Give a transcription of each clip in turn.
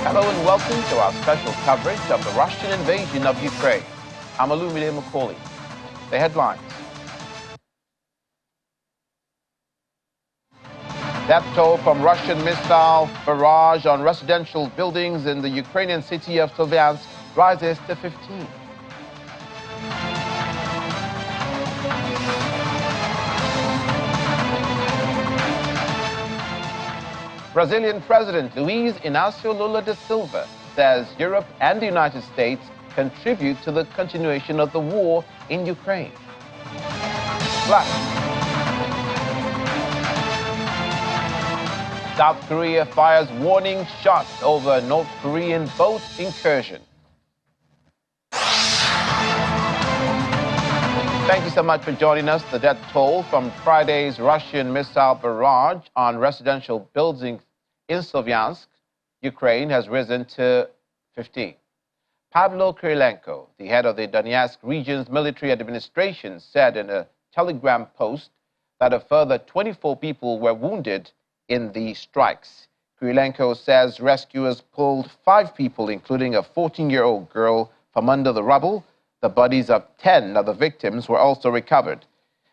Hello and welcome to our special coverage of the Russian invasion of Ukraine. I'm Olumide Macaulay. The headlines. Death toll from Russian missile barrage on residential buildings in the Ukrainian city of Sloviansk rises to 15. Brazilian President Luiz Inácio Lula da Silva says Europe and the United States contribute to the continuation of the war in Ukraine. Plus, South Korea fires warning shots over North Korean boat incursion. Thank you so much for joining us. The death toll from Friday's Russian missile barrage on residential buildings in Sloviansk, Ukraine, has risen to 15. Pavlo Kyrylenko, the head of the Donetsk region's military administration, said in a Telegram post that a further 24 people were wounded in the strikes. Kyrylenko says rescuers pulled 5 people, including a 14-year-old girl, from under the rubble. The bodies of 10 of the victims were also recovered.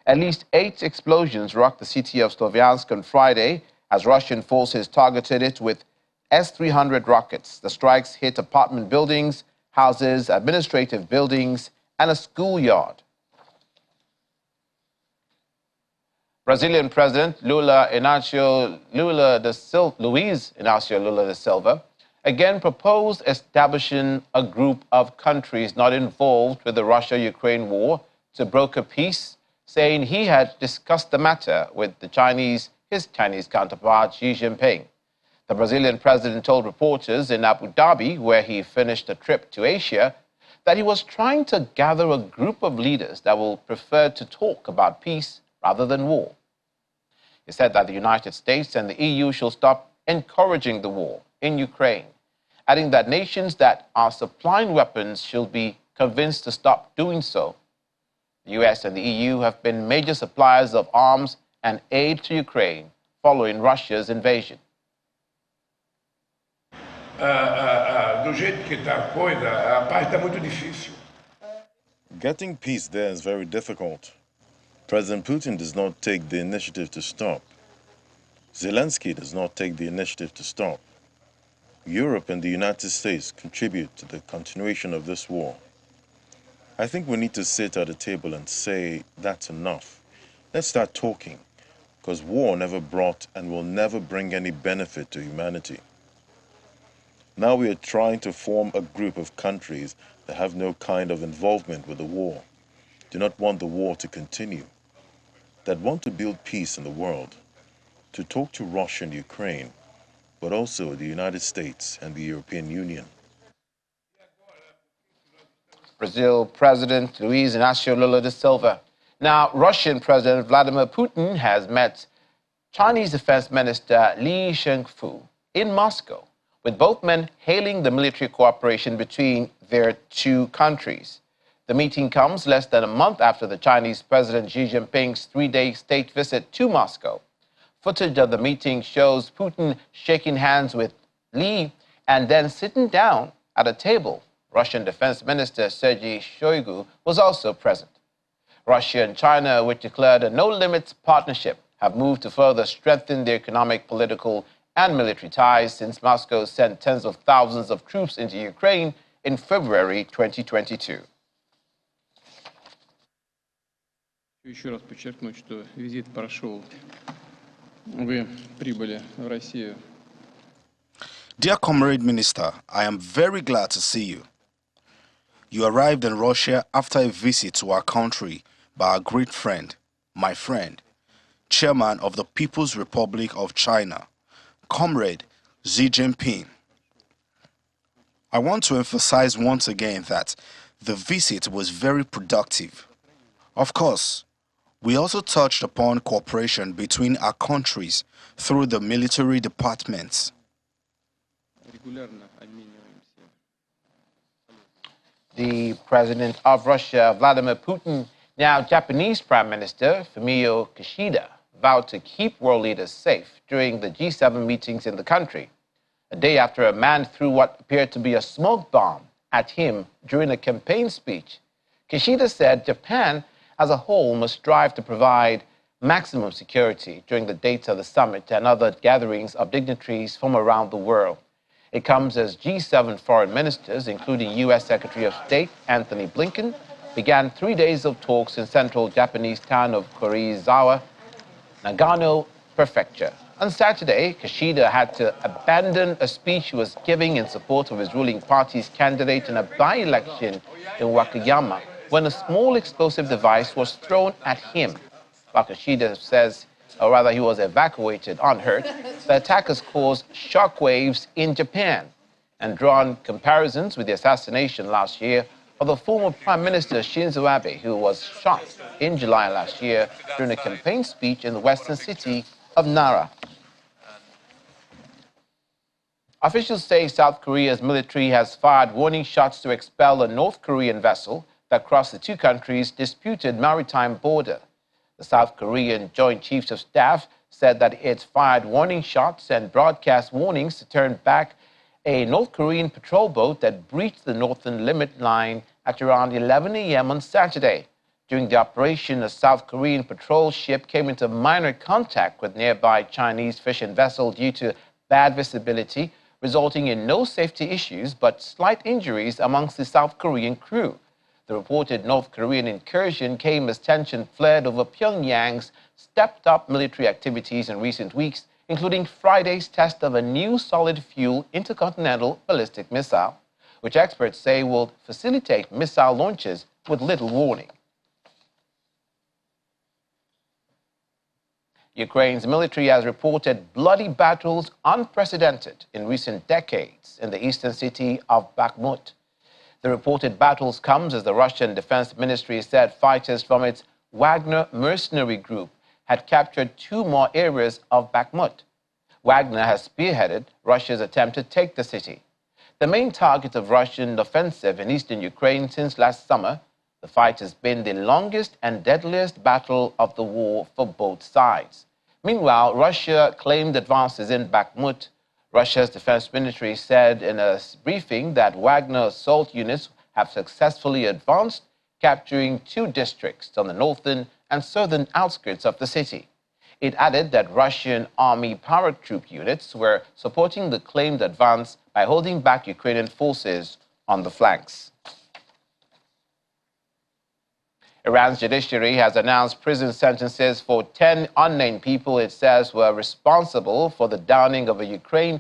At least 8 explosions rocked the city of Sloviansk on Friday as Russian forces targeted it with S-300 rockets. The strikes hit apartment buildings, houses, administrative buildings, and a schoolyard. Brazilian President Luiz Inácio Lula da Silva again proposed establishing a group of countries not involved with the Russia-Ukraine war to broker peace, saying he had discussed the matter with his Chinese counterpart Xi Jinping. The Brazilian president told reporters in Abu Dhabi, where he finished a trip to Asia, that he was trying to gather a group of leaders that will prefer to talk about peace rather than war. He said that the United States and the EU should stop encouraging the war in Ukraine, adding that nations that are supplying weapons should be convinced to stop doing so. The US and the EU have been major suppliers of arms and aid to Ukraine following Russia's invasion. Getting peace there is very difficult. President Putin does not take the initiative to stop. Zelensky does not take the initiative to stop. Europe and the United States contribute to the continuation of this war. I think we need to sit at a table and say, that's enough. Let's start talking, because war never brought and will never bring any benefit to humanity. Now we are trying to form a group of countries that have no kind of involvement with the war, do not want the war to continue, that want to build peace in the world, to talk to Russia and Ukraine, but also the United States and the European Union. Brazil President Luiz Inácio Lula da Silva. Now, Russian President Vladimir Putin has met Chinese Defense Minister Li Shangfu in Moscow, with both men hailing the military cooperation between their two countries. The meeting comes less than a month after the Chinese President Xi Jinping's 3-day state visit to Moscow. Footage of the meeting shows Putin shaking hands with Li and then sitting down at a table. Russian Defense Minister Sergei Shoigu was also present. Russia and China, which declared a no-limits partnership, have moved to further strengthen their economic, political, and military ties since Moscow sent tens of thousands of troops into Ukraine in February 2022. Еще раз подчеркнуть, что визит прошел. Вы прибыли в Россию. Dear Comrade Minister, I am very glad to see you. You arrived in Russia after a visit to our country by our great friend, my friend, Chairman of the People's Republic of China, Comrade Xi Jinping. I want to emphasize once again that the visit was very productive. Of course, we also touched upon cooperation between our countries through the military departments. The President of Russia, Vladimir Putin, now Japanese Prime Minister Fumio Kishida, vowed to keep world leaders safe during the G7 meetings in the country. a day after a man threw what appeared to be a smoke bomb at him during a campaign speech. Kishida said Japan as a whole must strive to provide maximum security during the dates of the summit and other gatherings of dignitaries from around the world. It comes as G7 foreign ministers, including U.S. Secretary of State Anthony Blinken, began 3 days of talks in central Japanese town of Kurizawa, Nagano Prefecture. On Saturday, Kishida had to abandon a speech he was giving in support of his ruling party's candidate in a by-election in Wakayama when a small explosive device was thrown at him. While Kishida says, or rather he was evacuated unhurt, the attackers caused shockwaves in Japan and drawn comparisons with the assassination last year of the former Prime Minister Shinzo Abe, who was shot in July last year during a campaign speech in the western city of Nara. Officials say South Korea's military has fired warning shots to expel a North Korean vessel that crossed the two countries' disputed maritime border. The South Korean Joint Chiefs of Staff said that it fired warning shots and broadcast warnings to turn back a North Korean patrol boat that breached the northern limit line at around 11 a.m. on Saturday. During the operation, a South Korean patrol ship came into minor contact with nearby Chinese fishing vessel due to bad visibility, resulting in no safety issues but slight injuries amongst the South Korean crew. The reported North Korean incursion came as tension flared over Pyongyang's stepped-up military activities in recent weeks, including Friday's test of a new solid-fuel intercontinental ballistic missile, which experts say will facilitate missile launches with little warning. Ukraine's military has reported bloody battles unprecedented in recent decades in the eastern city of Bakhmut. The reported battles comes as the Russian Defense Ministry said fighters from its Wagner mercenary group had captured 2 more areas of Bakhmut. Wagner has spearheaded Russia's attempt to take the city. The main target of Russian offensive in eastern Ukraine since last summer, the fight has been the longest and deadliest battle of the war for both sides. Meanwhile, Russia claimed advances in Bakhmut. Russia's defense ministry said in a briefing that Wagner assault units have successfully advanced, capturing 2 districts on the northern and southern outskirts of the city. It added that Russian army paratroop units were supporting the claimed advance by holding back Ukrainian forces on the flanks. Iran's judiciary has announced prison sentences for 10 unnamed people it says were responsible for the downing of a Ukraine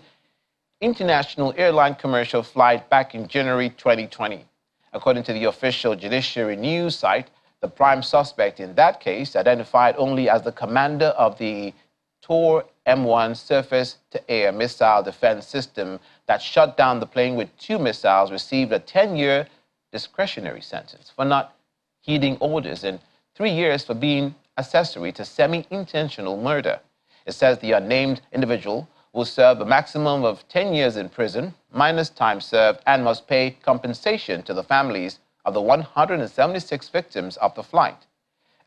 international airline commercial flight back in January 2020. According to the official judiciary news site, the prime suspect in that case, identified only as the commander of the Tor M1 surface-to-air missile defense system that shut down the plane with 2 missiles, received a 10-year discretionary sentence for not heeding orders and 3 years for being accessory to semi-intentional murder. It says the unnamed individual will serve a maximum of 10 years in prison, minus time served, and must pay compensation to the families of the 176 victims of the flight.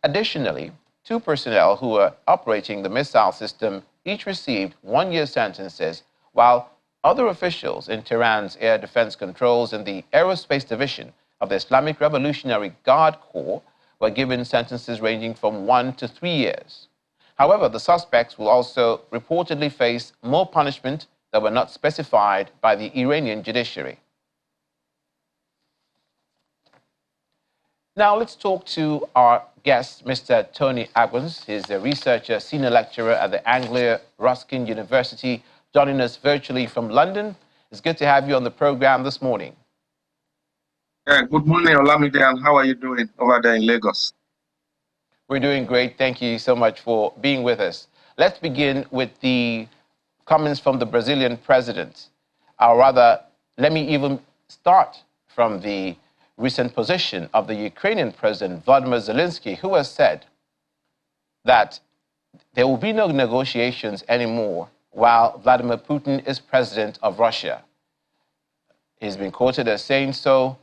Additionally, 2 personnel who were operating the missile system each received 1-year sentences, while other officials in Tehran's air defense controls and the aerospace division of the Islamic Revolutionary Guard Corps were given sentences ranging from 1 to 3 years. However, the suspects will also reportedly face more punishment that were not specified by the Iranian judiciary. Now let's talk to our guest, Mr. Tony Agwins. He's a researcher, senior lecturer at the Anglia Ruskin University, joining us virtually from London. It's good to have you on the program this morning. Good morning, Olamide, and how are you doing over there in Lagos? We're doing great. Thank you so much for being with us. Let's begin with the comments from the Brazilian president. Or rather, let me even start from the recent position of the Ukrainian president, Vladimir Zelensky, who has said that there will be no negotiations anymore while Vladimir Putin is president of Russia. He's been quoted as saying so,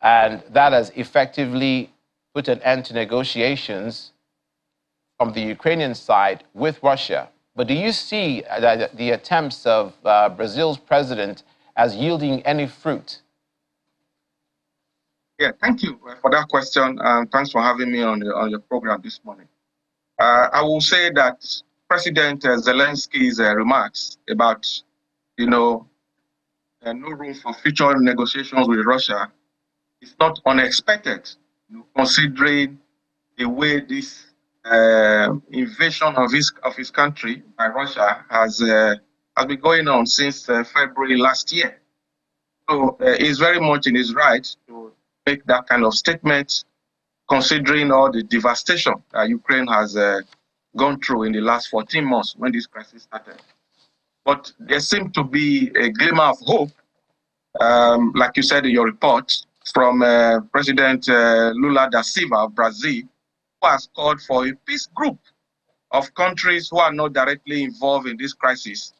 and that has effectively put an end to negotiations from the Ukrainian side with Russia. But do you see the attempts of Brazil's president as yielding any fruit? Yeah, thank you for that question, and thanks for having me on your program this morning. I will say that President Zelensky's remarks about, no room for future negotiations with Russia is not unexpected, considering the way this invasion of his country by Russia has been going on since February last year. So he's very much in his right to make that kind of statement, considering all the devastation that Ukraine has gone through in the last 14 months when this crisis started. But there seemed to be a glimmer of hope, like you said in your report, from President Lula da Silva of Brazil, who has called for a peace group of countries who are not directly involved in this crisis,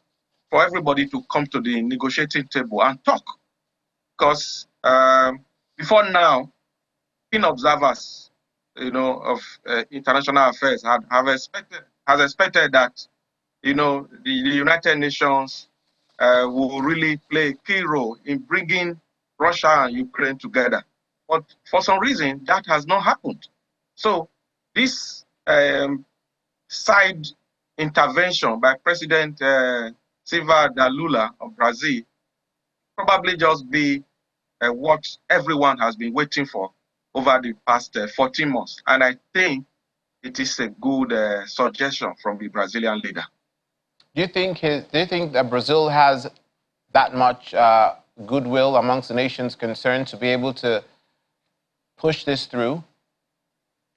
for everybody to come to the negotiating table and talk. Because before now, keen observers, of international affairs has expected that, the United Nations will really play a key role in bringing Russia and Ukraine together. But for some reason, that has not happened. So this side intervention by President Silva da Lula of Brazil probably just be what everyone has been waiting for over the past 14 months. And I think it is a good suggestion from the Brazilian leader. Do you think that Brazil has that much goodwill amongst the nations concerned to be able to push this through?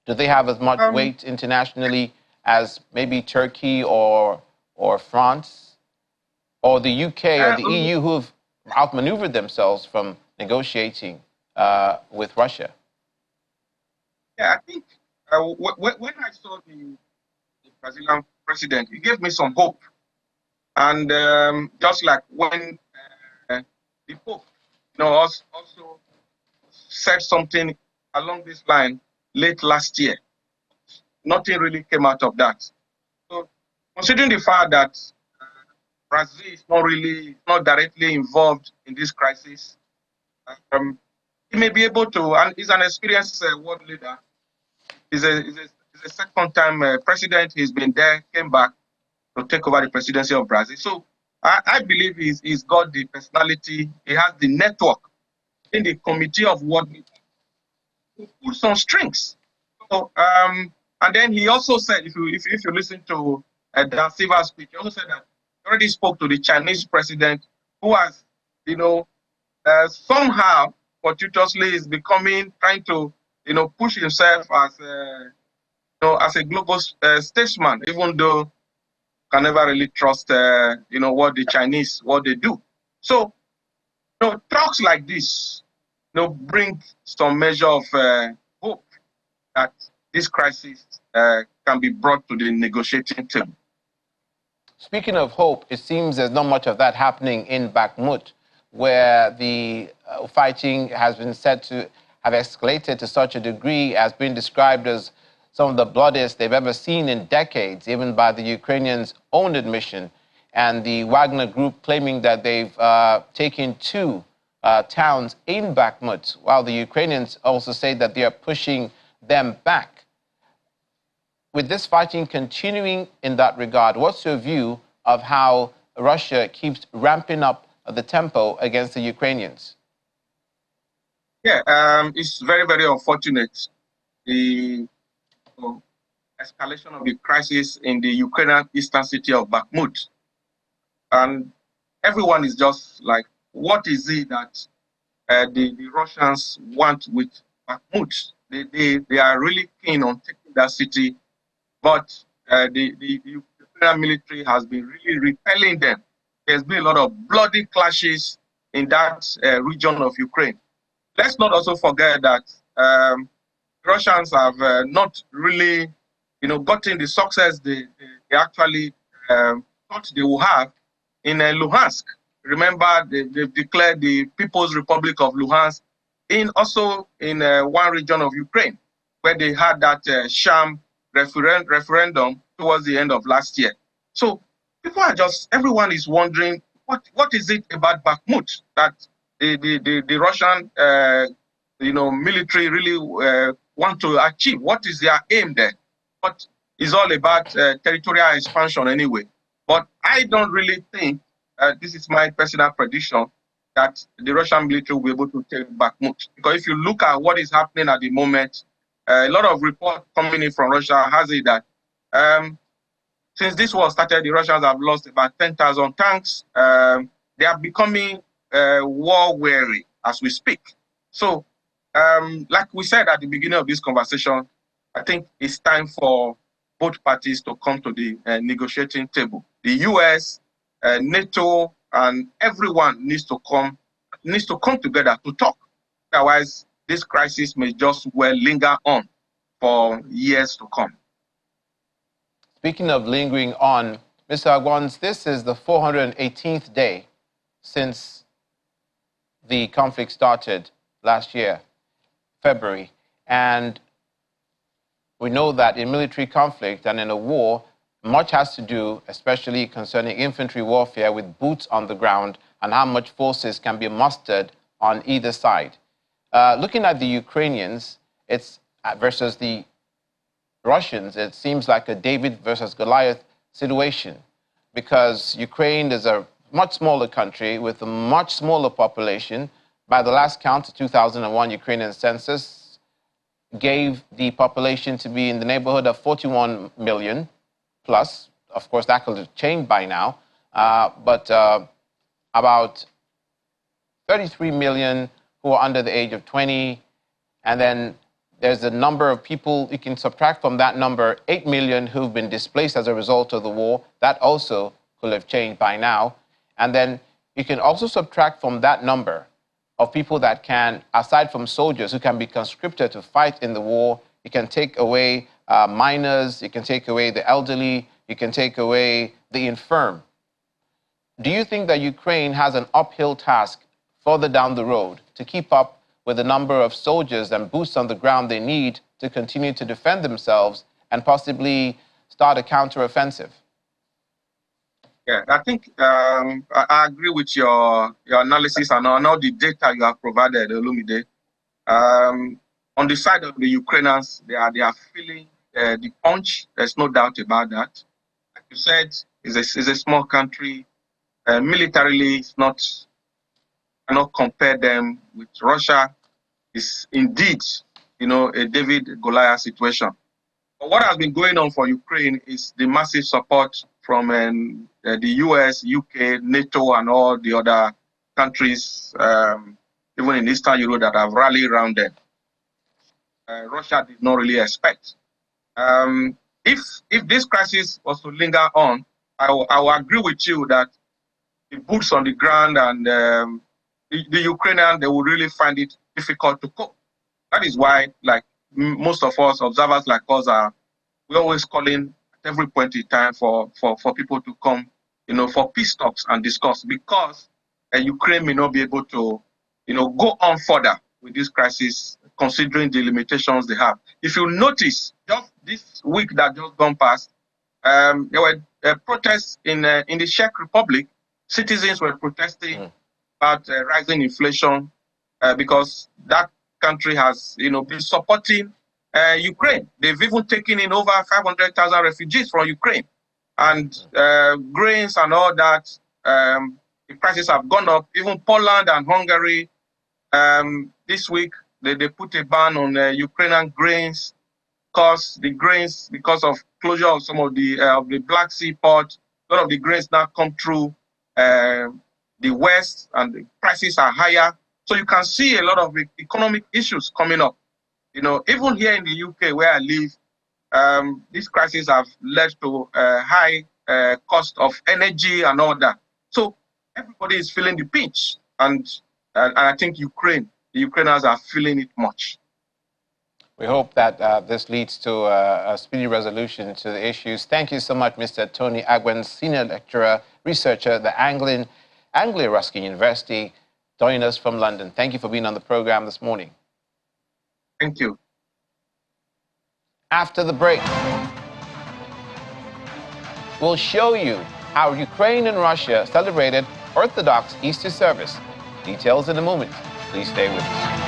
Do they have as much weight internationally as maybe Turkey or France or the UK or the EU, who have outmaneuvered themselves from negotiating with Russia? Yeah, I think when I saw the Brazilian president, he gave me some hope. And just like when the Pope, also said something along this line late last year, nothing really came out of that. So, considering the fact that Brazil is not directly involved in this crisis, he may be able to, and he's an experienced world leader. He's a second-time president. He's been there, came back to take over the presidency of Brazil. So I believe he's got the personality. He has the network in the committee of world leaders to pull some strings. So, and then he also said, if you listen to Da Silva's speech, he also said that he already spoke to the Chinese president, who has, somehow fortuitously is trying to, push himself as a global statesman, even though can never really trust, what the Chinese, what they do. So, talks like this, bring some measure of hope that this crisis can be brought to the negotiating table. Speaking of hope, it seems there's not much of that happening in Bakhmut, where the fighting has been said to have escalated to such a degree as being described as some of the bloodiest they've ever seen in decades, even by the Ukrainians' own admission, and the Wagner group claiming that they've taken 2 towns in Bakhmut, while the Ukrainians also say that they are pushing them back. With this fighting continuing in that regard, what's your view of how Russia keeps ramping up the tempo against the Ukrainians? Yeah, it's very, very unfortunate. The escalation of the crisis in the Ukrainian eastern city of Bakhmut. And everyone is just like, what is it that the Russians want with Bakhmut? They are really keen on taking that city, but the Ukrainian military has been really repelling them. There's been a lot of bloody clashes in that region of Ukraine. Let's not also forget that Russians have not really, gotten the success they actually thought they would have in Luhansk. Remember, they've declared the People's Republic of Luhansk in one region of Ukraine, where they had that sham referendum towards the end of last year. So everyone is wondering, what is it about Bakhmut that the Russian, military really want to achieve? What is their aim there? But it's all about territorial expansion anyway. But I don't really think, this is my personal prediction, that the Russian military will be able to take Bakhmut. Because if you look at what is happening at the moment, a lot of reports coming in from Russia has it that since this war started, the Russians have lost about 10,000 tanks. They are becoming war weary as we speak. So, like we said at the beginning of this conversation, I think it's time for both parties to come to the negotiating table. The US, NATO, and everyone needs to come together to talk. Otherwise, this crisis may just well linger on for years to come. Speaking of lingering on, Mr. Agwans, this is the 418th day since the conflict started last year, February. And we know that in military conflict and in a war, much has to do, especially concerning infantry warfare, with boots on the ground and how much forces can be mustered on either side. Looking at the Ukrainians, it's versus the Russians, it seems like a David versus Goliath situation, because Ukraine is a much smaller country with a much smaller population. By the last count, the 2001 Ukrainian census gave the population to be in the neighborhood of 41 million plus. Of course, that could have changed by now, but about 33 million who are under the age of 20, and then there's a number of people you can subtract from that number, 8 million who've been displaced as a result of the war. That also could have changed by now. And then you can also subtract from that number of people that can, aside from soldiers who can be conscripted to fight in the war, you can take away minors, you can take away the elderly, you can take away the infirm. Do you think that Ukraine has an uphill task further down the road to keep up with the number of soldiers and boots on the ground they need to continue to defend themselves and possibly start a counteroffensive? Yeah, I think I agree with your analysis and all the data you have provided, Olumide. On the side of the Ukrainians, they are feeling the punch. There's no doubt about that. Like you said, it's a small country. Militarily, it's not. Cannot compare them with Russia. Is indeed, a David-Goliath situation. But what has been going on for Ukraine is the massive support from the US, UK, NATO, and all the other countries, even in Eastern Europe, that have rallied around them. Russia did not really expect. If this crisis was to linger on, I will agree with you that the boots on the ground and the Ukrainians, they will really find it difficult to cope. That is why, like most of us, observers like us, we're always calling at every point in time for people to come, for peace talks and discuss, because Ukraine may not be able to, go on further with this crisis, considering the limitations they have. If you notice, just this week that just gone past, there were protests in the Czech Republic. Citizens were protesting about rising inflation because that country has, been supporting Ukraine. They've even taken in over 500,000 refugees from Ukraine, and grains and all that. The prices have gone up. Even Poland and Hungary, this week they put a ban on Ukrainian grains, because of closure of some of the Black Sea port. A lot of the grains now come through the West, and the prices are higher. So you can see a lot of economic issues coming up. Even here in the UK where I live, these crises have led to high cost of energy and all that. So everybody is feeling the pinch, and I think the Ukrainians are feeling it much. We hope that this leads to a speedy resolution to the issues. Thank you so much, Mr. Tony Agwans, Senior Lecturer, Researcher at the Anglia-Ruskin University, joining us from London. Thank you for being on the program this morning. Thank you. After the break, we'll show you how Ukraine and Russia celebrated Orthodox Easter service. Details in a moment. Please stay with us.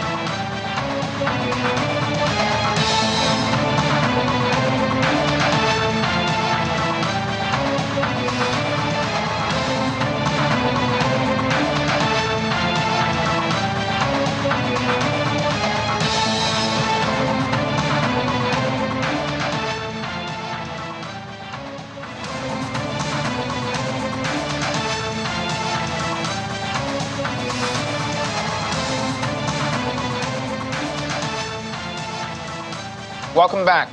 Welcome back.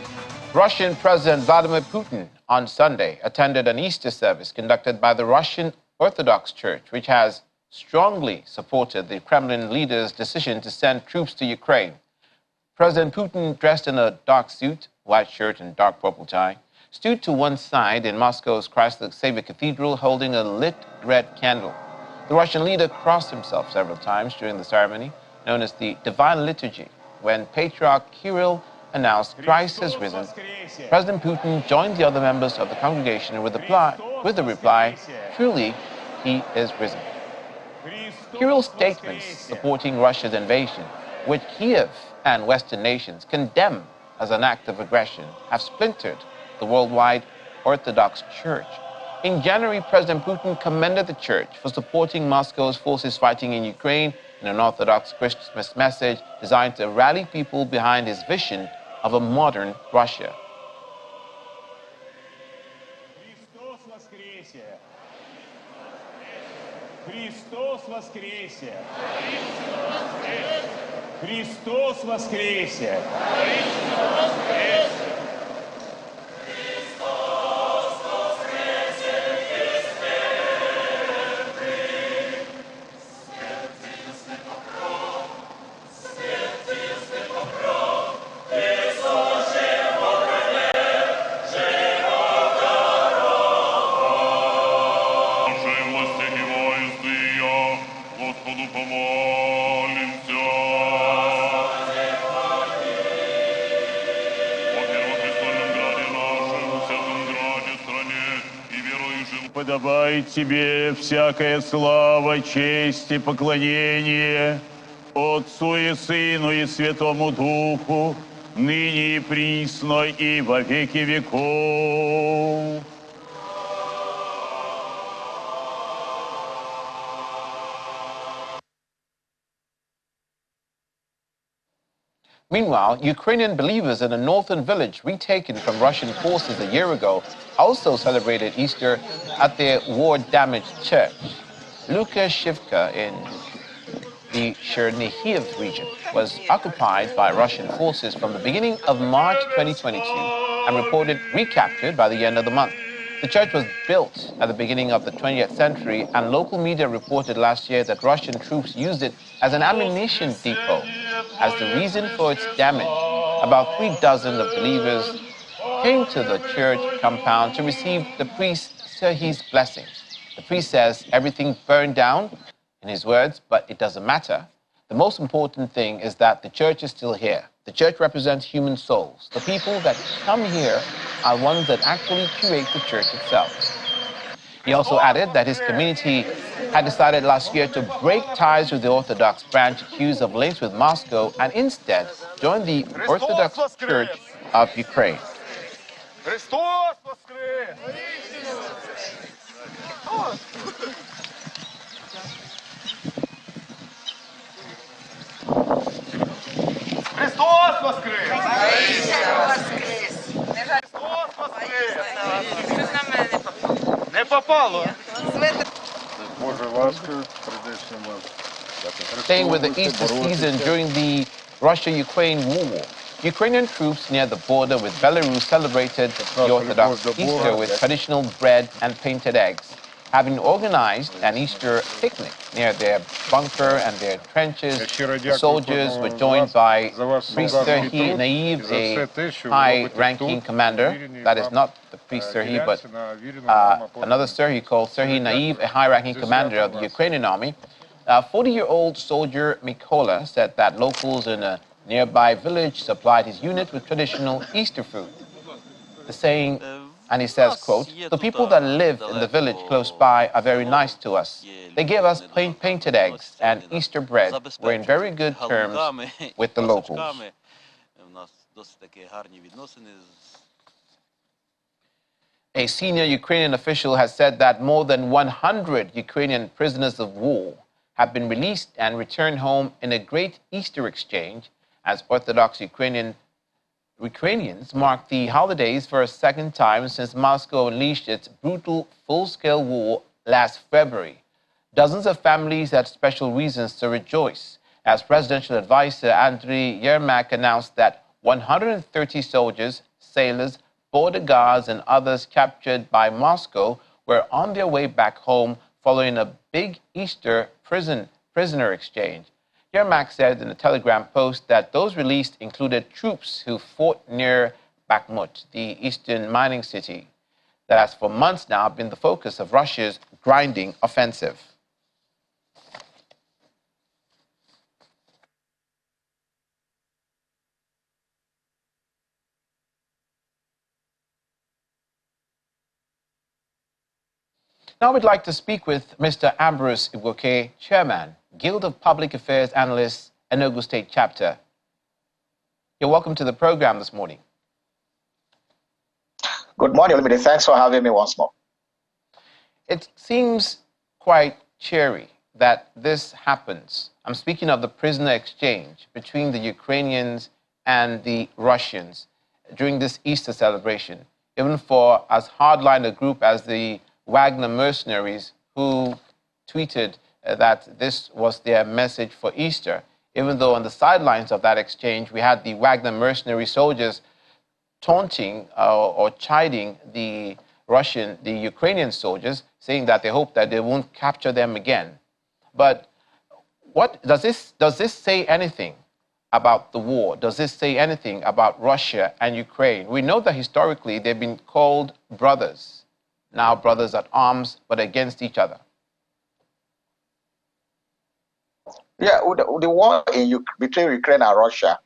Russian President Vladimir Putin on Sunday attended an Easter service conducted by the Russian Orthodox Church, which has strongly supported the Kremlin leader's decision to send troops to Ukraine. President Putin, dressed in a dark suit, white shirt and dark purple tie, stood to one side in Moscow's Christ the Savior Cathedral holding a lit red candle. The Russian leader crossed himself several times during the ceremony, known as the Divine Liturgy, when Patriarch Kirill announced Christ has risen. President Putin joined the other members of the congregation with the reply, truly, he is risen. Kirill's statements supporting Russia's invasion, which Kiev and Western nations condemn as an act of aggression, have splintered the worldwide Orthodox Church. In January, President Putin commended the Church for supporting Moscow's forces fighting in Ukraine in an Orthodox Christmas message designed to rally people behind his vision of a modern Russia. Христос воскресе! Христос воскресе! Христос воскресе! Подобает тебе всякая слава, честь и поклонение Отцу и Сыну и Святому Духу, ныне и присно и во веки веков. Meanwhile, Ukrainian believers in a northern village retaken from Russian forces a year ago also celebrated Easter at their war-damaged church. Lukashivka in the Chernihiv region was occupied by Russian forces from the beginning of March 2022 and reported recaptured by the end of the month. The church was built at the beginning of the 20th century, and local media reported last year that Russian troops used it as an ammunition depot. As the reason for its damage, about 36 of believers came to the church compound to receive the priest Serhi's blessings. The priest says everything burned down, in his words, but it doesn't matter. The most important thing is that the church is still here. The church represents human souls. The people that come here are ones that actually curate the church itself. He also added that his community had decided last year to break ties with the Orthodox branch accused of links with Moscow and instead join the Orthodox Church of Ukraine. Христос воскрес! Христос воскрес! Не попало! Staying with the Easter season during the Russia-Ukraine war, Ukrainian troops near the border with Belarus celebrated the Orthodox Easter with traditional bread and painted eggs. Having organized an Easter picnic near their bunker and their trenches, the soldiers were joined by Priest Serhiy Naiv, a high-ranking commander. That is not the priest Serhiy, but another Serhiy called Serhiy Naiv, a high-ranking commander of the Ukrainian army. 40-year-old soldier Mykola said that locals in a nearby village supplied his unit with traditional Easter food. The saying, And he says, quote, "The people that live in the village close by are very nice to us. They gave us painted eggs and Easter bread. We're in very good terms with the locals." A senior Ukrainian official has said that more than 100 Ukrainian prisoners of war have been released and returned home in a great Easter exchange as Orthodox Ukrainians mark the holidays for a second time since Moscow unleashed its brutal full-scale war last February. Dozens of families had special reasons to rejoice, as presidential advisor Andriy Yermak announced that 130 soldiers, sailors, border guards, and others captured by Moscow were on their way back home following a big Easter prisoner exchange. Yermak said in a Telegram post that those released included troops who fought near Bakhmut, the eastern mining city, that has for months now been the focus of Russia's grinding offensive. Now we'd like to speak with Mr. Ambrose Igwoke, Chairman, Guild of Public Affairs Analysts, Enugu State Chapter. You're welcome to the program this morning. Good morning, Olumide. Thanks for having me once more. It seems quite cheery that this happens. I'm speaking of the prisoner exchange between the Ukrainians and the Russians during this Easter celebration, even for as hardline a group as the Wagner mercenaries, who tweeted that this was their message for Easter, even though on the sidelines of that exchange we had the Wagner mercenary soldiers taunting or chiding the Ukrainian soldiers, saying that they hope that they won't capture them again. But what does this say anything about the war? Does this say anything about Russia and Ukraine? We know that historically they've been called brothers. Now brothers at arms, but against each other. Yeah, the war between Ukraine and Russia,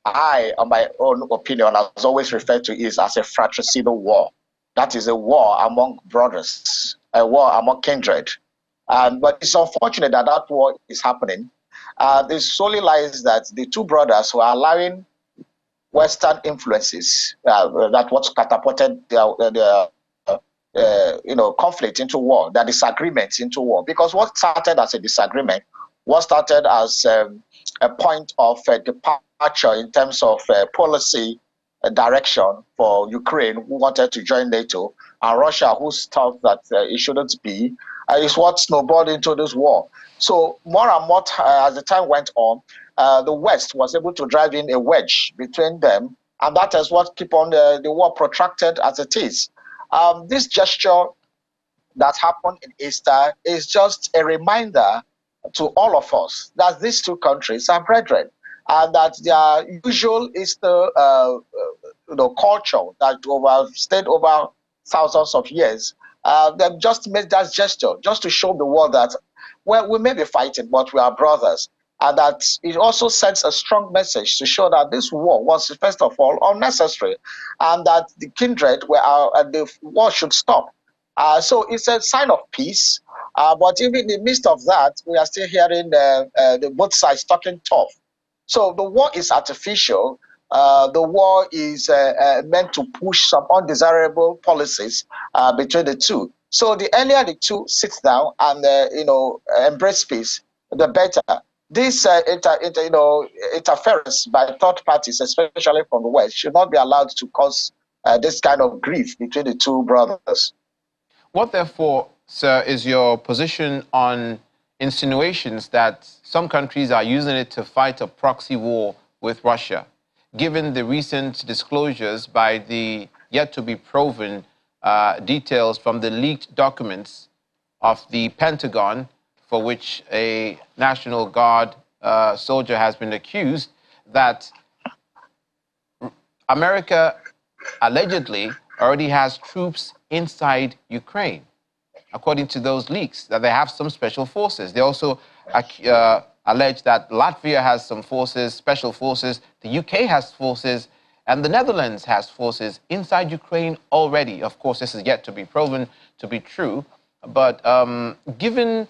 I, on my own opinion, has always referred to it as a fratricidal war. That is a war among brothers, a war among kindred. But it's unfortunate that that war is happening. This solely lies that the two brothers who are allowing Western influences that what catapulted their conflict into war, their disagreements into war. Because what started as a disagreement, what started as a point of departure in terms of policy direction for Ukraine, who wanted to join NATO, and Russia, who thought that it shouldn't be, is what snowballed into this war. So more and more, as the time went on, the West was able to drive in a wedge between them, and that is what kept on the war protracted as it is. This gesture that happened in Easter is just a reminder to all of us that these two countries are brethren, and that their usual Easter culture that stayed over thousands of years, they've just made that gesture just to show the world that, well, we may be fighting, but we are brothers. And that it also sends a strong message to show that this war was, first of all, unnecessary, and that the kindred the war should stop. So it's a sign of peace. But even in the midst of that, we are still hearing the both sides talking tough. So the war is artificial. The war is meant to push some undesirable policies between the two. So the earlier the two sit down and embrace peace, the better. This interference by third parties, especially from the West, should not be allowed to cause this kind of grief between the two brothers. What, therefore, sir, is your position on insinuations that some countries are using it to fight a proxy war with Russia, given the recent disclosures by the yet-to-be-proven details from the leaked documents of the Pentagon, for which a National Guard soldier has been accused, that America allegedly already has troops inside Ukraine, according to those leaks, that they have some special forces. They also allege that Latvia has some forces, special forces. The UK has forces And the Netherlands has forces inside Ukraine already. Of course, this is yet to be proven to be true. But given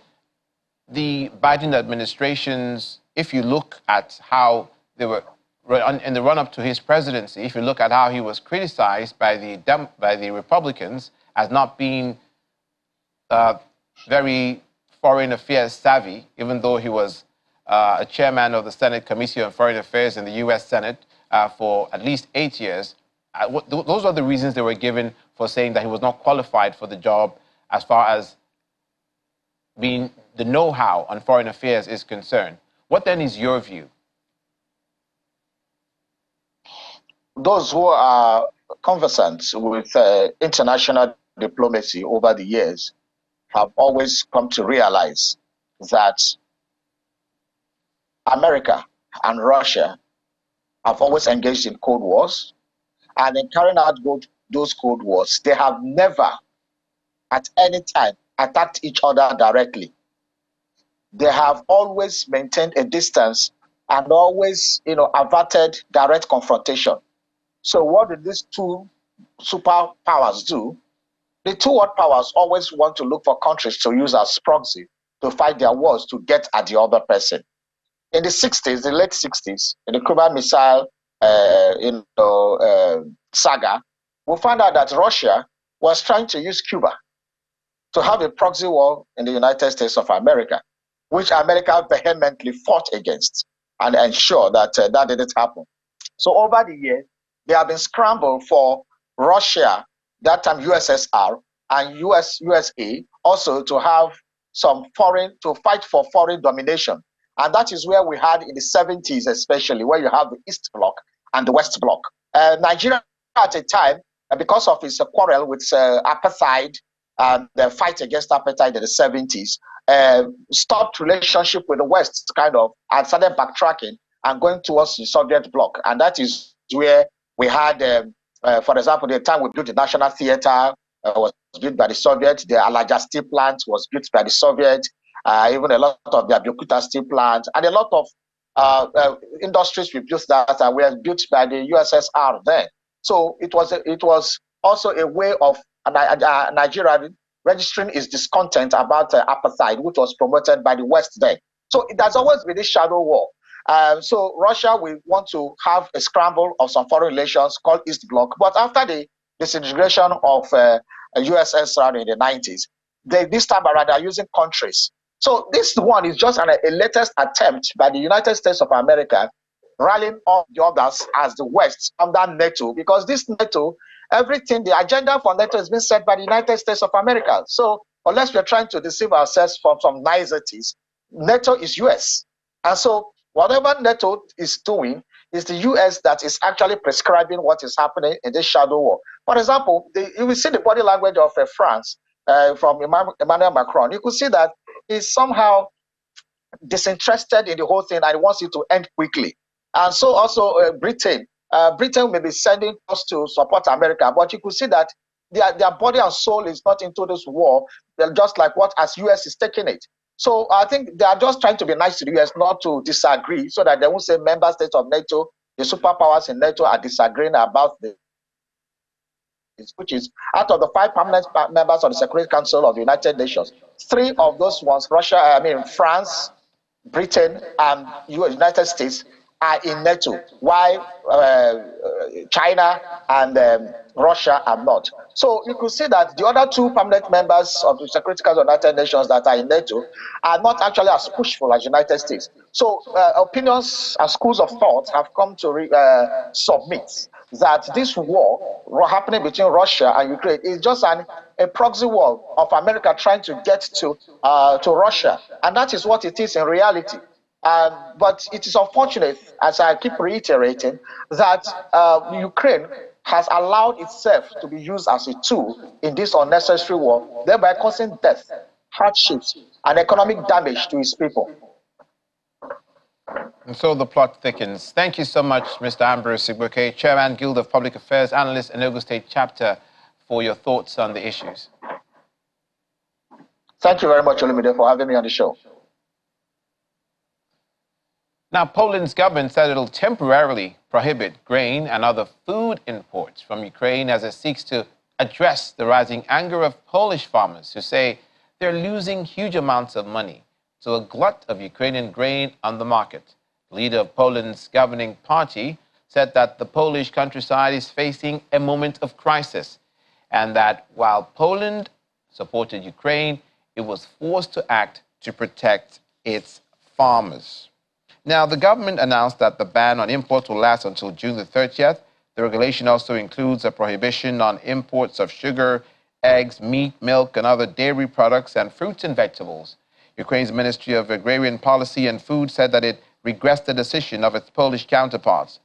the Biden administration's, if you look at how they were in the run-up to his presidency, if you look at how he was criticized by the Republicans as not being very foreign affairs savvy, even though he was a chairman of the Senate Committee on Foreign Affairs in the U.S. Senate for at least 8 years. Those are the reasons they were given for saying that he was not qualified for the job as far as being the know-how on foreign affairs is concerned. What then is your view? Those who are conversant with international diplomacy over the years have always come to realize that America and Russia have always engaged in Cold Wars, and in carrying out those Cold Wars, they have never at any time attacked each other directly. They have always maintained a distance and always, averted direct confrontation. So what did these two superpowers do? The two world powers always want to look for countries to use as proxy to fight their wars to get at the other person. In the 60s, the late 60s, in the Cuban Missile saga, we found out that Russia was trying to use Cuba to have a proxy war in the United States of America, which America vehemently fought against and ensured that that didn't happen. So over the years, there have been scrambled for Russia, that time USSR, and USA also to have to fight for foreign domination. And that is where we had in the 70s, especially, where you have the East Bloc and the West Bloc. Nigeria at a time, because of its quarrel with apartheid and the fight against apartheid in the 70s, stopped relationship with the West, kind of, and started backtracking and going towards the Soviet bloc. And that is where we had, for example, the time we built the National Theater was built by the Soviets. The Alaja steel plant was built by the Soviets. Even a lot of the Abeokuta steel plant and a lot of industries we built that were built by the USSR then. So it was also a way of Nigeria registering its discontent about apartheid, which was promoted by the West then. So it has always been this shadow war. So Russia will want to have a scramble of some foreign relations called East Bloc. But after the disintegration of USSR in the 90s, this time around they are using countries. So this one is just a latest attempt by the United States of America rallying all the others as the West under NATO, because this NATO, everything, the agenda for NATO has been set by the United States of America. So unless we're trying to deceive ourselves from some niceties, NATO is US. And so whatever NATO is doing is the US that is actually prescribing what is happening in this shadow war. For example, you will see the body language of France from Emmanuel Macron. You could see that he's somehow disinterested in the whole thing and he wants it to end quickly. And so also Britain. Britain may be sending us to support America, but you could see that their body and soul is not into this war. They're just like what as US is taking it. So I think they are just trying to be nice to the US, not to disagree, so that they won't say member states of NATO, the superpowers in NATO are disagreeing about this, which is out of the 5 permanent members of the Security Council of the United Nations, 3 of those ones, France, Britain, and United States, are in NATO, while China and Russia are not. So you could see that the other 2 permanent members of the Security Council of the United Nations that are in NATO are not actually as pushful as the United States. So opinions and schools of thought have come to submit that this war happening between Russia and Ukraine is just a proxy war of America trying to get to Russia. And that is what it is in reality. But it is unfortunate, as I keep reiterating, that Ukraine has allowed itself to be used as a tool in this unnecessary war, thereby causing death, hardships, and economic damage to its people. And so the plot thickens. Thank you so much, Mr. Ambrose Sigbuke, Chairman, Guild of Public Affairs Analysts, Enugu State Chapter, for your thoughts on the issues. Thank you very much, Olumide, for having me on the show. Now, Poland's government said it'll temporarily prohibit grain and other food imports from Ukraine as it seeks to address the rising anger of Polish farmers who say they're losing huge amounts of money to a glut of Ukrainian grain on the market. The leader of Poland's governing party said that the Polish countryside is facing a moment of crisis and that while Poland supported Ukraine, it was forced to act to protect its farmers. Now, the government announced that the ban on imports will last until June the 30th. The regulation also includes a prohibition on imports of sugar, eggs, meat, milk, and other dairy products, and fruits and vegetables. Ukraine's Ministry of Agrarian Policy and Food said that it regressed the decision of its Polish counterparts.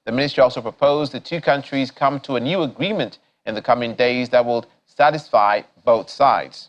The ministry also proposed the two countries come to a new agreement in the coming days that will satisfy both sides.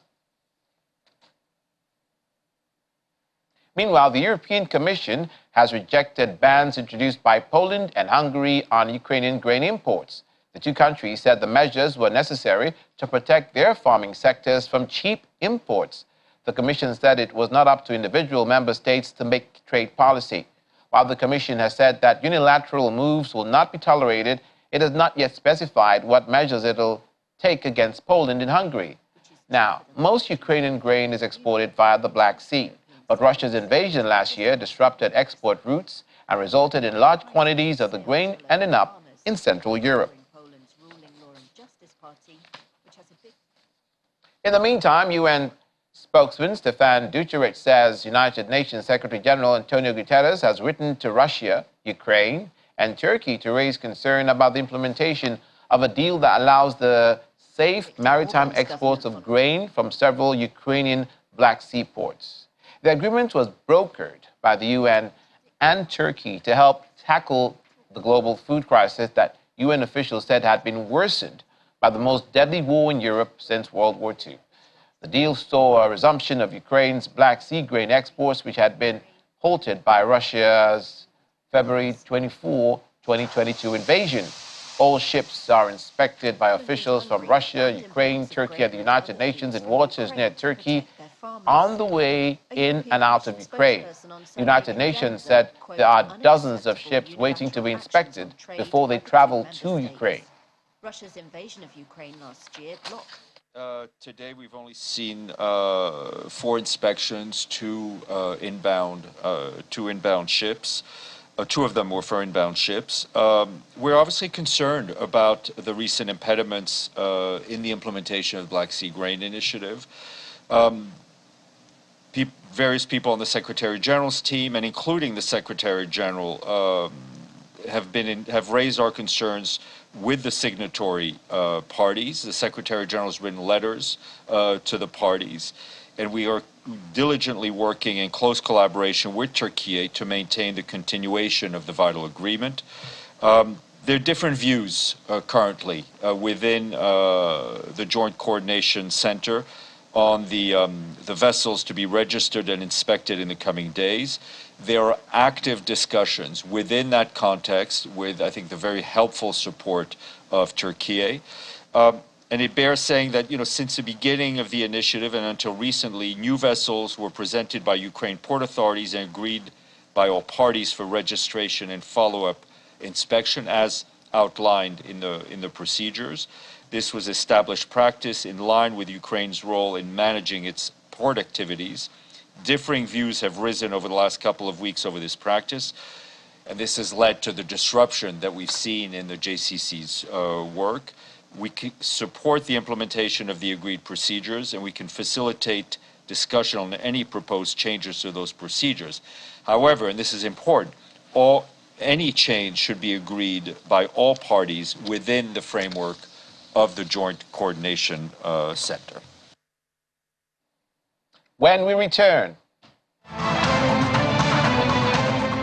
Meanwhile, the European Commission has rejected bans introduced by Poland and Hungary on Ukrainian grain imports. The two countries said the measures were necessary to protect their farming sectors from cheap imports. The Commission said it was not up to individual member states to make trade policy. While the Commission has said that unilateral moves will not be tolerated, it has not yet specified what measures it will take against Poland and Hungary. Now, most Ukrainian grain is exported via the Black Sea. But Russia's invasion last year disrupted export routes and resulted in large quantities of the grain ending up in Central Europe. In the meantime, UN spokesman Stefan Dujarric says United Nations Secretary General Antonio Guterres has written to Russia, Ukraine, and Turkey to raise concern about the implementation of a deal that allows the safe maritime exports of grain from several Ukrainian Black Sea ports. The agreement was brokered by the UN and Turkey to help tackle the global food crisis that UN officials said had been worsened by the most deadly war in Europe since World War II. The deal saw a resumption of Ukraine's Black Sea grain exports, which had been halted by Russia's February 24, 2022 invasion. All ships are inspected by officials from Russia, Ukraine, Turkey, and the United Nations in waters near Turkey on the way in and out of Ukraine. The United Nations said there are dozens of ships waiting to be inspected before they travel to Ukraine. Russia's invasion of Ukraine last year blocked. Today we've only seen 4 inspections, two inbound ships. 2 of them were for inbound ships. We're obviously concerned about the recent impediments in the implementation of the Black Sea Grain Initiative. Various people on the Secretary General's team, and including the Secretary General, have raised our concerns with the signatory parties. The Secretary General has written letters to the parties, and we are diligently working in close collaboration with Turkey to maintain the continuation of the vital agreement. There are different views currently within the Joint Coordination Center on the vessels to be registered and inspected in the coming days. There are active discussions within that context with, I think, the very helpful support of Turkey. And it bears saying that, since the beginning of the initiative and until recently, new vessels were presented by Ukraine port authorities and agreed by all parties for registration and follow-up inspection as outlined in the procedures. This was established practice in line with Ukraine's role in managing its port activities. Differing views have risen over the last couple of weeks over this practice, and this has led to the disruption that we've seen in the JCC's work. We can support the implementation of the agreed procedures, and we can facilitate discussion on any proposed changes to those procedures. However, and this is important, any change should be agreed by all parties within the framework of the Joint Coordination Center. When we return,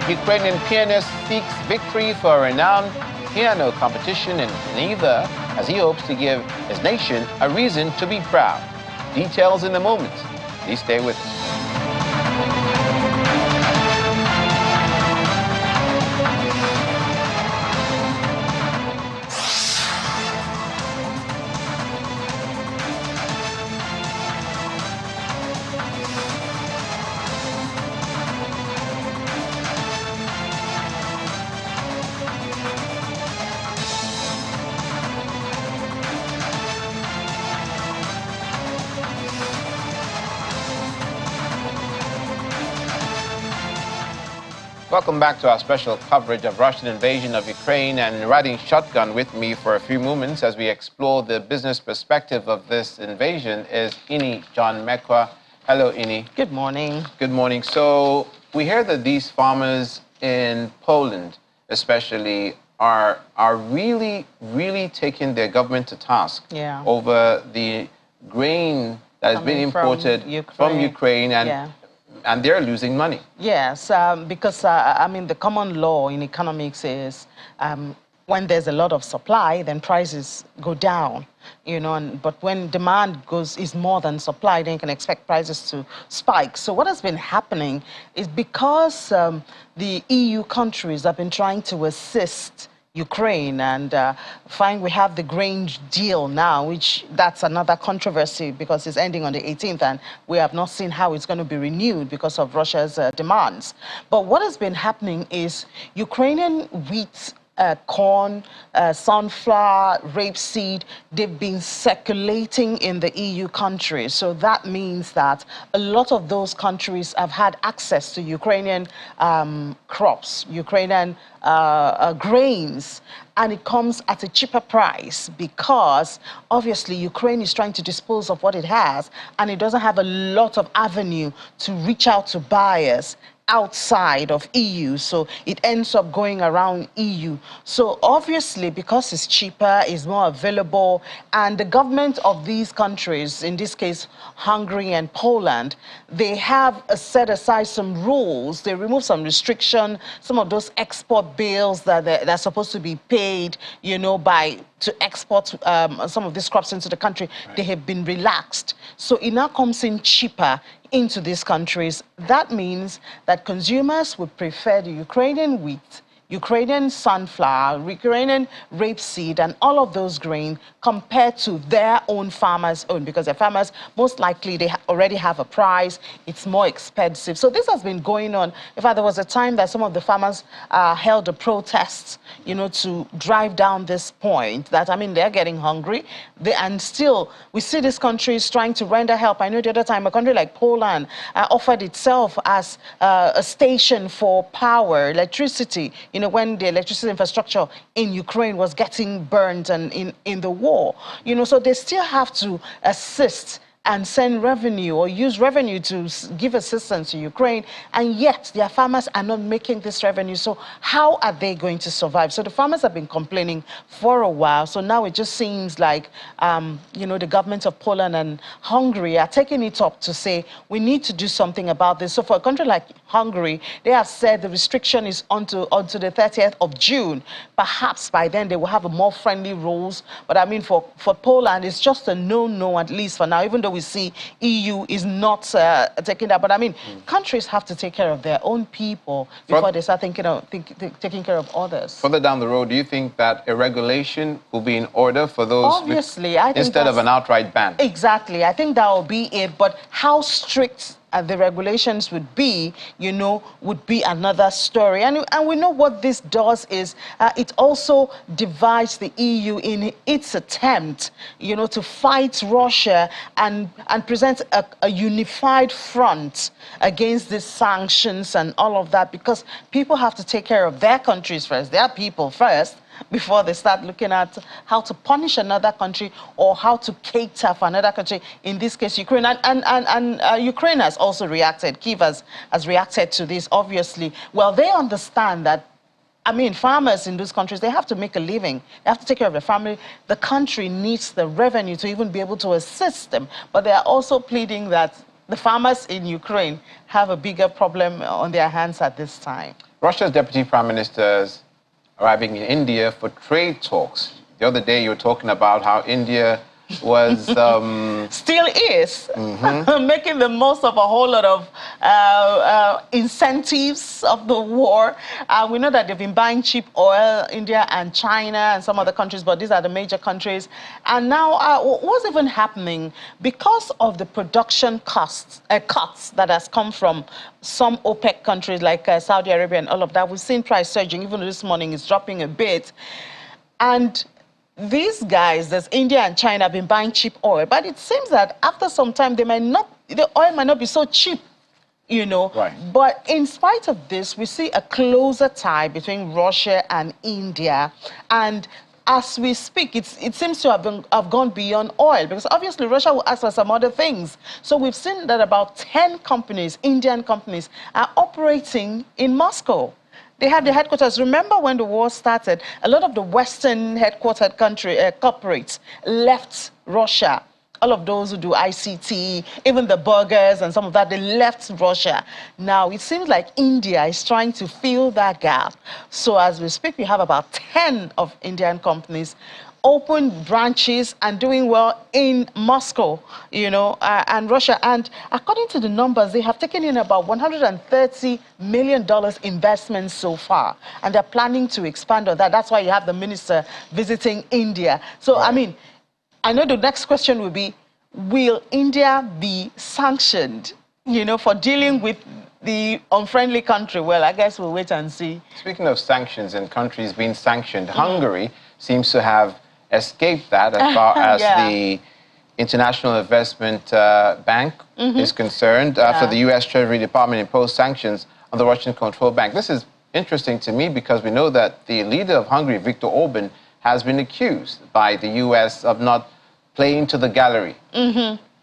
Ukrainian pianist seeks victory for a renowned piano competition in Geneva as he hopes to give his nation a reason to be proud. Details in a moment. Please stay with us. Welcome back to our special coverage of Russian invasion of Ukraine, and riding shotgun with me for a few moments as we explore the business perspective of this invasion is Ini John Mekwa. Hello, Ini. Good morning. Good morning. So we hear that these farmers in Poland, especially, are really taking their government to task over the grain that has been imported from Ukraine and they're losing money. Yes, because, I mean, the common law in economics is when there's a lot of supply, then prices go down, you know, but when demand is more than supply, then you can expect prices to spike. So what has been happening is because the EU countries have been trying to assist Ukraine and we have the grain deal now, which that's another controversy because it's ending on the 18th and we have not seen how it's going to be renewed because of Russia's demands. But what has been happening is Ukrainian wheat, corn, sunflower, rapeseed, they've been circulating in the EU countries. So that means that a lot of those countries have had access to Ukrainian crops, Ukrainian grains, and it comes at a cheaper price because obviously Ukraine is trying to dispose of what it has and it doesn't have a lot of avenue to reach out to buyers outside of EU, so it ends up going around EU. So obviously, because it's cheaper, it's more available, and the government of these countries, in this case, Hungary and Poland, they have set aside some rules. They remove some restriction, some of those export bills that they're supposed to be paid, you know, to export some of these crops into the country. Right. They have been relaxed. So it now comes in cheaper into these countries. That means that consumers would prefer the Ukrainian wheat, Ukrainian sunflower, Ukrainian rapeseed, and all of those grain compared to their own farmers' own, because the farmers, most likely, they already have a price. It's more expensive. So this has been going on. In fact, there was a time that some of the farmers held a protest, you know, to drive down this point that, I mean, they're getting hungry. And still, we see these countries trying to render help. I know the other time, a country like Poland offered itself as a station for power, electricity, you know, when the electricity infrastructure in Ukraine was getting burned and in the war, you know, so they still have to assist and send revenue or use revenue to give assistance to Ukraine, and yet their farmers are not making this revenue. So how are they going to survive? So the farmers have been complaining for a while. So now it just seems like, you know, the governments of Poland and Hungary are taking it up to say, we need to do something about this. So for a country like Hungary, they have said the restriction is onto the 30th of June. Perhaps by then they will have a more friendly rules. But I mean, for Poland, it's just a no, at least for now, even though we see EU is not taking that. But I mean, countries have to take care of their own people before they start taking care of others. Further down the road, do you think that a regulation will be in order for those? Obviously, I think instead of an outright ban. Exactly. I think that will be it. But how strict the regulations would be, you know, would be another story. And we know what this does is it also divides the EU in its attempt, you know, to fight Russia and present a unified front against these sanctions and all of that, because people have to take care of their countries first, their people first, before they start looking at how to punish another country or how to cater for another country, in this case, Ukraine. And Ukraine has also reacted. Kyiv has reacted to this, obviously. Well, they understand that, I mean, farmers in those countries, they have to make a living. They have to take care of their family. The country needs the revenue to even be able to assist them. But they are also pleading that the farmers in Ukraine have a bigger problem on their hands at this time. Russia's deputy prime ministers arriving in India for trade talks. The other day you were talking about how India was... Still is, making the most of a whole lot of incentives of the war. We know that they've been buying cheap oil, India and China and some other countries, but these are the major countries. And now what's even happening? Because of the production cuts that has come from some OPEC countries like Saudi Arabia and all of that, we've seen price surging. Even this morning it's dropping a bit. And these guys, there's India and China, have been buying cheap oil, but it seems that after some time, the oil might not be so cheap, you know. Right. But in spite of this, we see a closer tie between Russia and India. And as we speak, it seems to have gone beyond oil, because obviously Russia will ask for some other things. So we've seen that about 10 companies, Indian companies, are operating in Moscow. They have the headquarters. Remember when the war started, a lot of the Western headquartered corporates left Russia. All of those who do ICT, even the burgers and some of that, they left Russia. Now, it seems like India is trying to fill that gap. So as we speak, we have about 10 of Indian companies open branches and doing well in Moscow, you know, and Russia. And according to the numbers, they have taken in about $130 million investments so far. And they're planning to expand on that. That's why you have the minister visiting India. So, Right. I mean, I know the next question will be, will India be sanctioned, you know, for dealing with the unfriendly country? Well, I guess we'll wait and see. Speaking of sanctions and countries being sanctioned, Hungary seems to have escaped that as far as Yeah. the International Investment Bank is concerned, after the U.S. Treasury Department imposed sanctions on the Russian-controlled bank. This is interesting to me because we know that the leader of Hungary, Viktor Orban, has been accused by the U.S. of not playing to the gallery.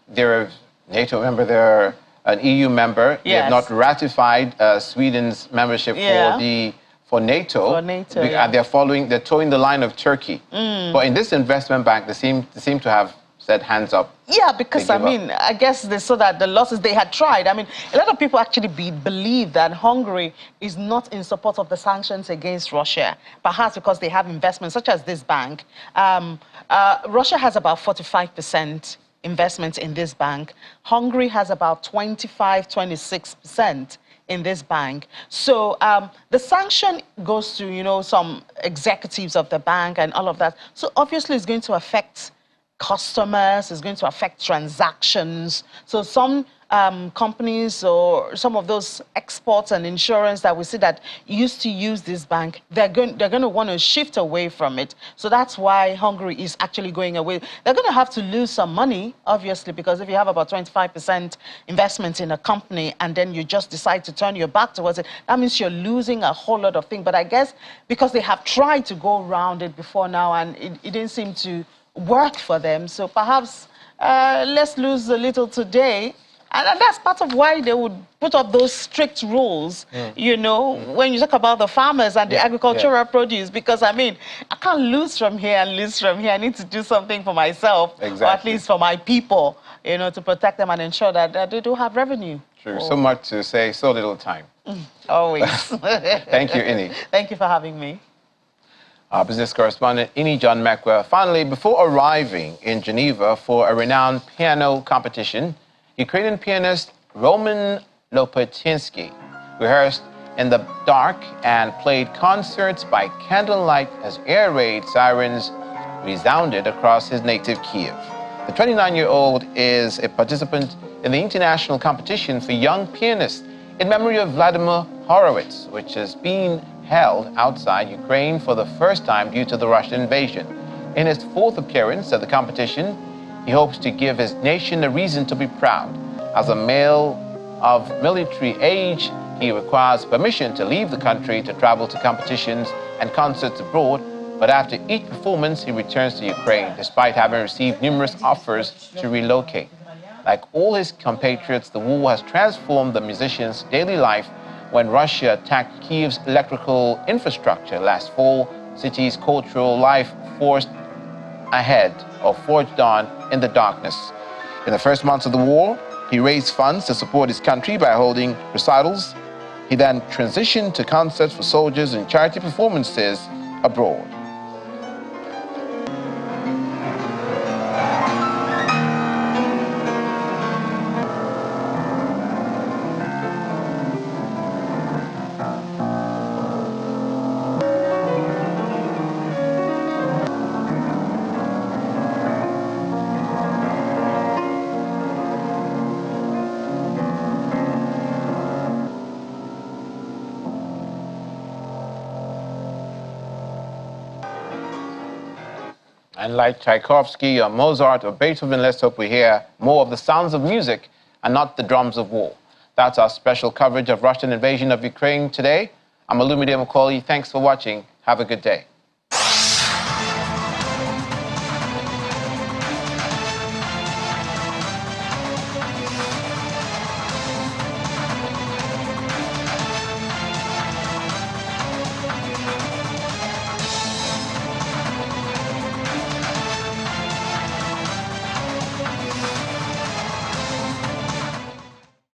They're a NATO member, they're an EU member. They have not ratified Sweden's membership for NATO. For NATO, And they're towing the line of Turkey. But in this investment bank, they seem to have said hands up. Yeah, because I mean, I guess they saw that the losses they had tried. I mean, a lot of people actually believe that Hungary is not in support of the sanctions against Russia, perhaps because they have investments such as this bank. Russia has about 45% investment in this bank. Hungary has about 25, 26% in this bank. So the sanction goes to, you know, some executives of the bank and all of that. So obviously it's going to affect customers, it's going to affect transactions. So some companies or some of those exports and insurance that we see that used to use this bank, they're going to want to shift away from it. So that's why Hungary is actually going away. They're going to have to lose some money, obviously, because if you have about 25% investment in a company and then you just decide to turn your back towards it, that means you're losing a whole lot of things. But I guess because they have tried to go around it before now and it didn't seem to work for them, so perhaps let's lose a little today. And that's part of why they would put up those strict rules, you know, when you talk about the farmers and the agricultural produce, because, I mean, I can't lose from here and lose from here. I need to do something for myself, or at least for my people, you know, to protect them and ensure that they do have revenue. True. So much to say, so little time. Always. Thank you, Ini. Thank you for having me. Our business correspondent, Ini John Mekwa. Finally, before arriving in Geneva for a renowned piano competition, Ukrainian pianist Roman Lopatinsky rehearsed in the dark and played concerts by candlelight as air raid sirens resounded across his native Kiev. The 29-year-old is a participant in the international competition for young pianists in memory of Vladimir Horowitz, which has been held outside Ukraine for the first time due to the Russian invasion. In his fourth appearance at the competition, he hopes to give his nation a reason to be proud. As a male of military age, he requires permission to leave the country to travel to competitions and concerts abroad, but after each performance, he returns to Ukraine, despite having received numerous offers to relocate. Like all his compatriots, the war has transformed the musician's daily life. When Russia attacked Kiev's electrical infrastructure last fall, the city's cultural life forged on in the darkness. In the first months of the war, he raised funds to support his country by holding recitals. He then transitioned to concerts for soldiers and charity performances abroad. And like Tchaikovsky or Mozart or Beethoven, let's hope we hear more of the sounds of music and not the drums of war. That's our special coverage of Russian invasion of Ukraine today. I'm Olumide Macaulay. Thanks for watching. Have a good day.